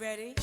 Ready?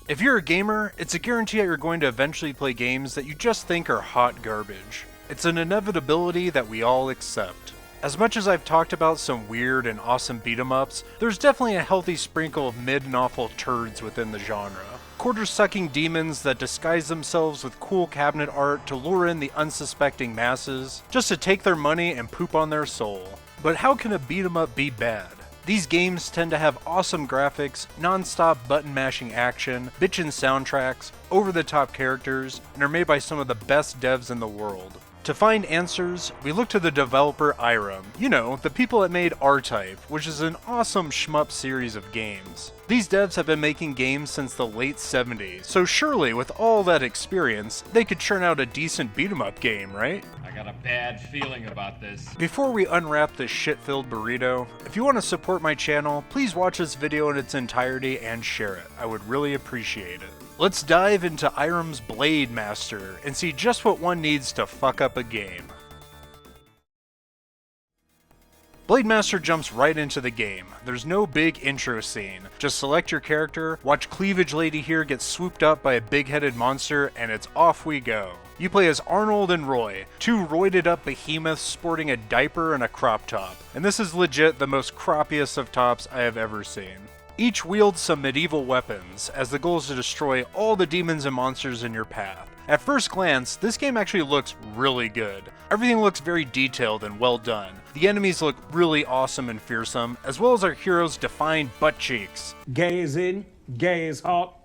If you're a gamer, it's a guarantee that you're going to eventually play games that you just think are hot garbage. It's an inevitability that we all accept. As much as I've talked about some weird and awesome beat-em-ups, there's definitely a healthy sprinkle of mid and awful turds within the genre. Quarter-sucking demons that disguise themselves with cool cabinet art to lure in the unsuspecting masses, just to take their money and poop on their soul. But how can a beat-em-up be bad? These games tend to have awesome graphics, non-stop button-mashing action, bitchin' soundtracks, over-the-top characters, and are made by some of the best devs in the world. To find answers, we look to the developer Irem. You know, the people that made R-Type, which is an awesome shmup series of games. These devs have been making games since the late 70s, so surely with all that experience, they could churn out a decent beat-em-up game, right? I got a bad feeling about this. Before we unwrap this shit-filled burrito, if you want to support my channel, please watch this video in its entirety and share it. I would really appreciate it. Let's dive into Irem's Blade Master and see just what one needs to fuck up a game. Blade Master jumps right into the game. There's no big intro scene. Just select your character, watch Cleavage Lady here get swooped up by a big-headed monster, and it's off we go. You play as Arnold and Roy, two roided up behemoths sporting a diaper and a crop top. And this is legit the most croppiest of tops I have ever seen. Each wields some medieval weapons, as the goal is to destroy all the demons and monsters in your path. At first glance, this game actually looks really good. Everything looks very detailed and well done. The enemies look really awesome and fearsome, as well as our heroes' defined butt cheeks. Gay is in, gay is hot.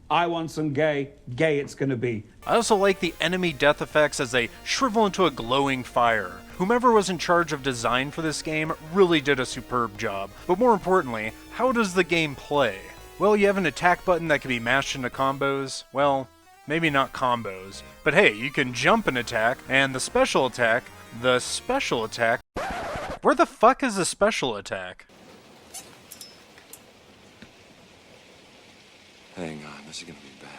I want some gay, gay it's gonna be. I also like the enemy death effects as they shrivel into a glowing fire. Whomever was in charge of design for this game really did a superb job. But more importantly, how does the game play? Well, you have an attack button that can be mashed into combos. Well, maybe not combos. But hey, you can jump an attack, and the special attack... Where the fuck is the special attack? Hang on, this is gonna be bad.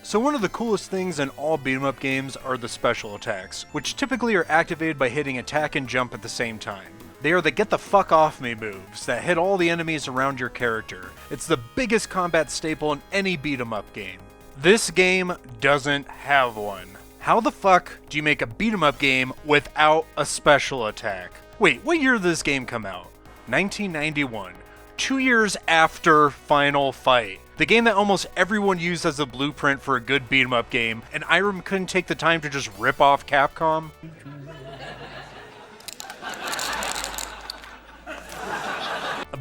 So one of the coolest things in all beat-em-up games are the special attacks, which typically are activated by hitting attack and jump at the same time. They are the get the fuck off me moves that hit all the enemies around your character. It's the biggest combat staple in any beat-em-up game. This game doesn't have one. How the fuck do you make a beat-em-up game without a special attack? Wait, what year did this game come out? 1991. 2 years after Final Fight. The game that almost everyone used as a blueprint for a good beat-em-up game, and Irem couldn't take the time to just rip off Capcom?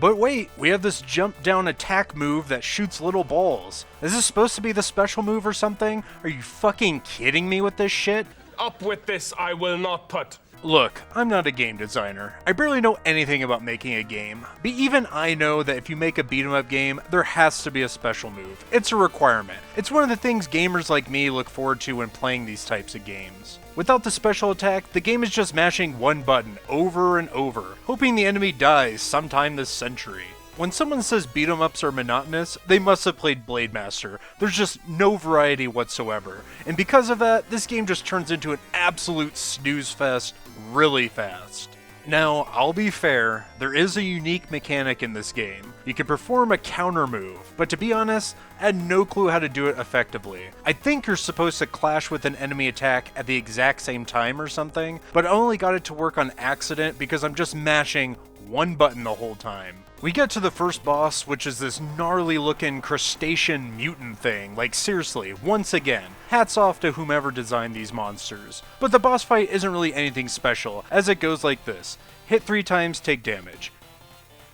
But wait, we have this jump down attack move that shoots little balls. Is this supposed to be the special move or something? Are you fucking kidding me with this shit? Up with this, I will not put. Look, I'm not a game designer. I barely know anything about making a game. But even I know that if you make a beat-em-up game, there has to be a special move. It's a requirement. It's one of the things gamers like me look forward to when playing these types of games. Without the special attack, the game is just mashing one button over and over, hoping the enemy dies sometime this century. When someone says beat-em-ups are monotonous, they must have played Blade Master. There's just no variety whatsoever. And because of that, this game just turns into an absolute snooze fest really fast. Now, I'll be fair, there is a unique mechanic in this game. You can perform a counter move, but to be honest, I had no clue how to do it effectively. I think you're supposed to clash with an enemy attack at the exact same time or something, but I only got it to work on accident because I'm just mashing one button the whole time. We get to the first boss, which is this gnarly looking crustacean mutant thing. Like seriously, once again, hats off to whomever designed these monsters. But the boss fight isn't really anything special, as it goes like this. Hit 3 times, take damage.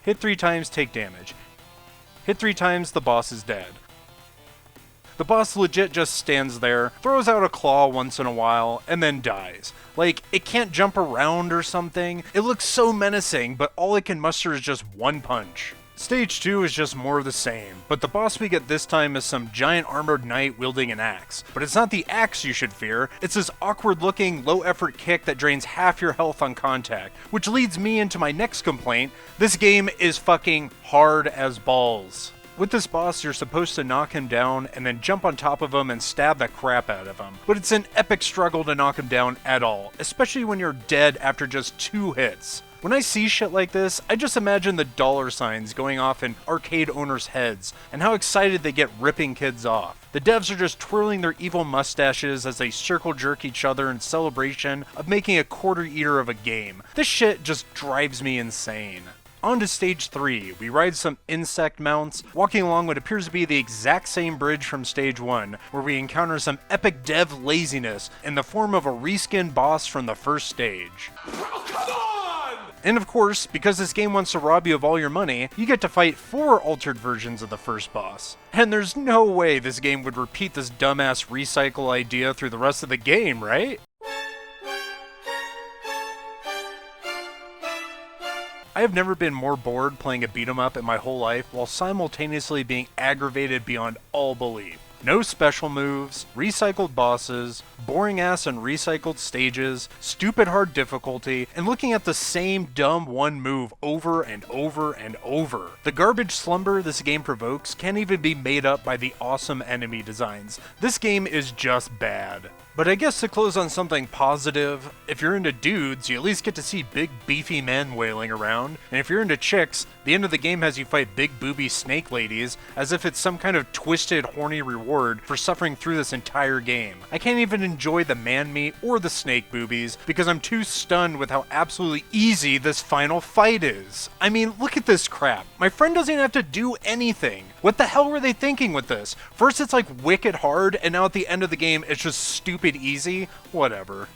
Hit 3 times, take damage. Hit 3 times, the boss is dead. The boss legit just stands there, throws out a claw once in a while, and then dies. Like, it can't jump around or something. It looks so menacing, but all it can muster is just one punch. Stage 2 is just more of the same, but the boss we get this time is some giant armored knight wielding an axe. But it's not the axe you should fear, it's this awkward looking, low effort kick that drains half your health on contact. Which leads me into my next complaint: this game is fucking hard as balls. With this boss, you're supposed to knock him down and then jump on top of him and stab the crap out of him. But it's an epic struggle to knock him down at all, especially when you're dead after just 2 hits. When I see shit like this, I just imagine the dollar signs going off in arcade owners' heads, and how excited they get ripping kids off. The devs are just twirling their evil mustaches as they circle jerk each other in celebration of making a quarter eater of a game. This shit just drives me insane. On to stage 3, we ride some insect mounts, walking along what appears to be the exact same bridge from stage 1, where we encounter some epic dev laziness in the form of a reskinned boss from the first stage. And of course, because this game wants to rob you of all your money, you get to fight 4 altered versions of the first boss. And there's no way this game would repeat this dumbass recycle idea through the rest of the game, right? I have never been more bored playing a beat 'em up in my whole life while simultaneously being aggravated beyond all belief. No special moves, recycled bosses, boring ass and recycled stages, stupid hard difficulty, and looking at the same dumb one move over and over and over. The garbage slumber this game provokes can't even be made up by the awesome enemy designs. This game is just bad. But I guess to close on something positive, if you're into dudes, you at least get to see big beefy men wailing around, and if you're into chicks, the end of the game has you fight big booby snake ladies, as if it's some kind of twisted horny reward for suffering through this entire game. I can't even enjoy the man meat or the snake boobies because I'm too stunned with how absolutely easy this final fight is. I mean, look at this crap. My friend doesn't even have to do anything. What the hell were they thinking with this? First it's like wicked hard, and now at the end of the game it's just stupid easy? Whatever.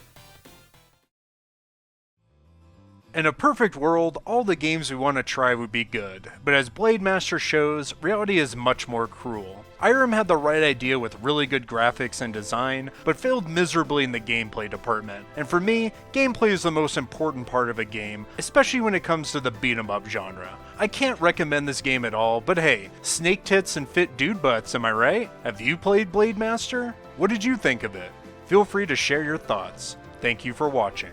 In a perfect world, all the games we want to try would be good, but as Blade Master shows, reality is much more cruel. Irem had the right idea with really good graphics and design, but failed miserably in the gameplay department. And for me, gameplay is the most important part of a game, especially when it comes to the beat 'em up genre. I can't recommend this game at all, but hey, snake tits and fit dude butts, am I right? Have you played Blade Master? What did you think of it? Feel free to share your thoughts. Thank you for watching.